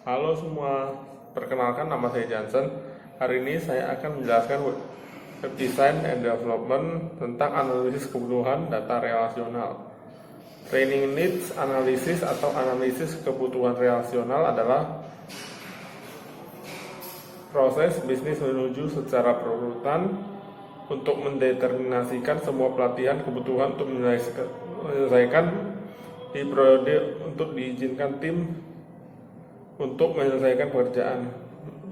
Halo semua, perkenalkan nama saya Johnson. Hari ini saya akan menjelaskan web design and development tentang analisis kebutuhan data relasional. Training needs analysis atau analisis kebutuhan relasional adalah proses bisnis menuju secara berurutan untuk mendeterminasikan semua pelatihan kebutuhan untuk menyelesaikan di periode untuk diizinkan tim untuk menyelesaikan pekerjaan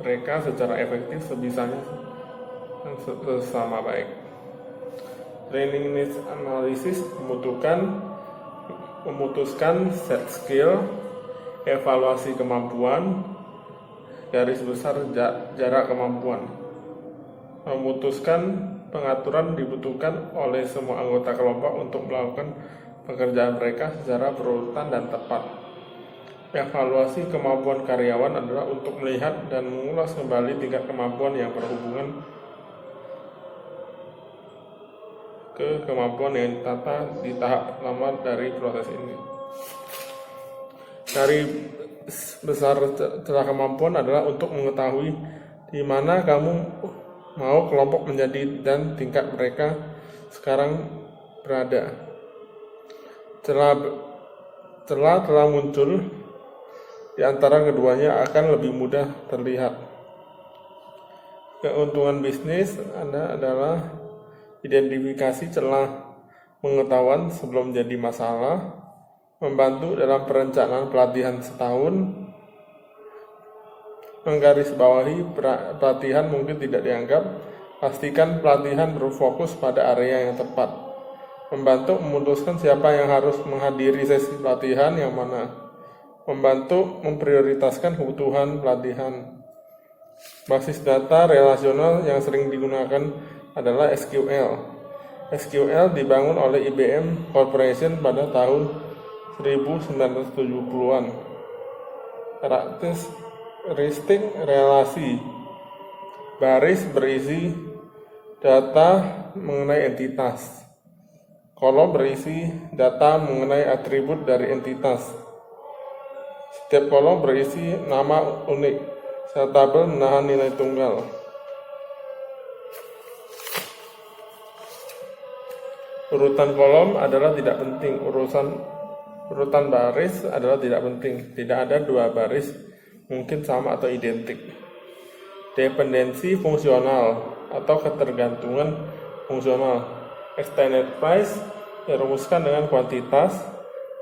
mereka secara efektif sebisanya dan sesama baik. Training needs analysis memutuskan set skill, evaluasi kemampuan, garis besar jarak kemampuan. Memutuskan pengaturan dibutuhkan oleh semua anggota kelompok untuk melakukan pekerjaan mereka secara berurutan dan tepat. Evaluasi kemampuan karyawan adalah untuk melihat dan mengulas kembali tingkat kemampuan yang berhubungan ke kemampuan yang ditata di tahap pertama dari proses ini. Dari besar celah kemampuan adalah untuk mengetahui di mana kamu mau kelompok menjadi dan tingkat mereka sekarang berada. Celah telah muncul di antara keduanya akan lebih mudah terlihat. Keuntungan bisnis adalah identifikasi celah pengetahuan sebelum jadi masalah, membantu dalam perencanaan pelatihan setahun, menggarisbawahi pelatihan mungkin tidak dianggap, pastikan pelatihan berfokus pada area yang tepat, membantu memutuskan siapa yang harus menghadiri sesi pelatihan yang mana, membantu memprioritaskan kebutuhan pelatihan. Basis data relasional yang sering digunakan adalah SQL. SQL dibangun oleh IBM Corporation pada tahun 1970-an. Karakteristik relasi: baris berisi data mengenai entitas, kolom berisi data mengenai atribut dari entitas. Setiap kolom berisi nama unik, sel tabel menahan nilai tunggal. Urutan kolom adalah tidak penting, urutan baris adalah tidak penting. Tidak ada dua baris mungkin sama atau identik. Dependensi fungsional atau ketergantungan fungsional. Extended price dirumuskan dengan kuantitas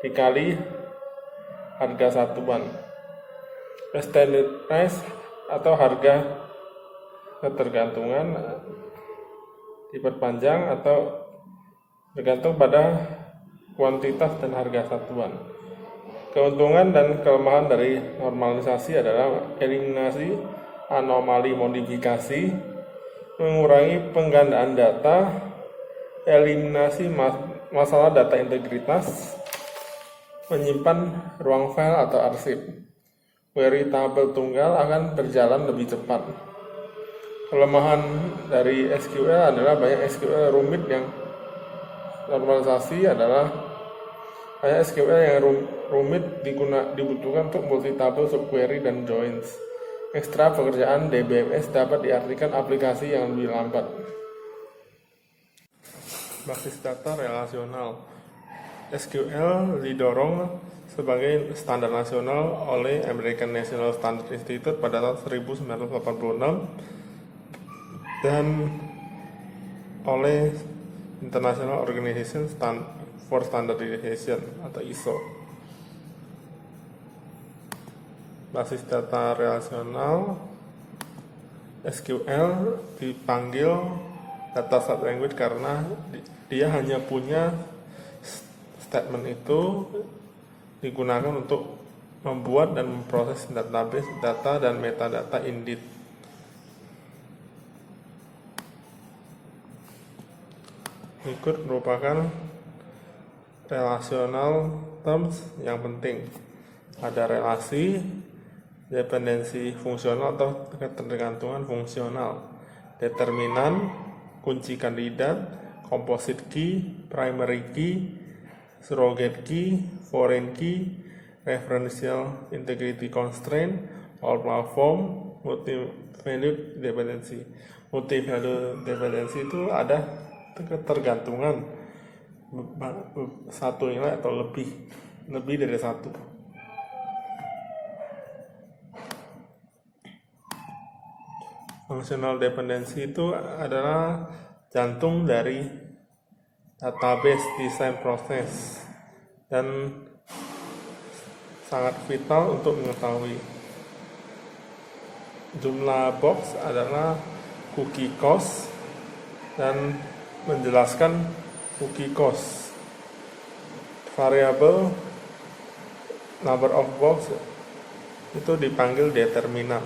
dikali harga satuan. Extended price atau harga ketergantungan diperpanjang atau bergantung pada kuantitas dan harga satuan. Keuntungan dan kelemahan dari normalisasi adalah eliminasi anomali modifikasi, mengurangi penggandaan data, eliminasi masalah data integritas, menyimpan ruang file atau arsip. Query tabel tunggal akan berjalan lebih cepat. Kelemahan dari SQL adalah banyak SQL rumit yang normalisasi adalah banyak SQL yang rumit dibutuhkan untuk multi-table subquery dan joins. Ekstra pekerjaan DBMS dapat diartikan aplikasi yang lebih lambat. Basis data relasional. SQL didorong sebagai standar nasional oleh American National Standard Institute pada tahun 1986 dan oleh International Organization for Standardization atau ISO. Basis data relasional SQL dipanggil data set language karena dia hanya punya statement itu digunakan untuk membuat dan memproses database data dan metadata indeed. Berikut merupakan relational terms yang penting. Ada relasi, dependensi fungsional atau ketergantungan fungsional, determinan, kunci kandidat, composite key, primary key, surrogate key, foreign key, referential integrity constraint, normal form, multi-value dependency. Multi-value dependency itu ada ketergantungan satu nilai atau lebih dari satu. Functional dependency itu adalah jantung dari database desain proses dan sangat vital untuk mengetahui. Jumlah box adalah cookie cost dan menjelaskan cookie cost. Variabel number of box itu dipanggil determinan.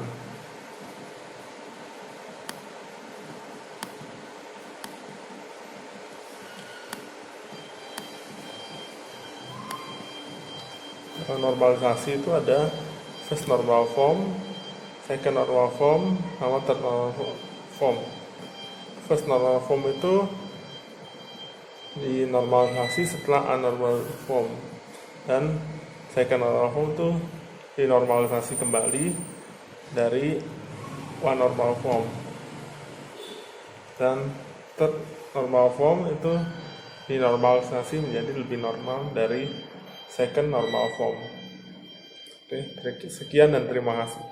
Normalisasi itu ada first normal form, second normal form, sama third normal form. First normal form itu dinormalisasi setelah anormal form, dan second normal form itu dinormalisasi kembali dari one normal form, dan third normal form itu dinormalisasi menjadi lebih normal dari second normal form. Oke, sekian dan terima kasih.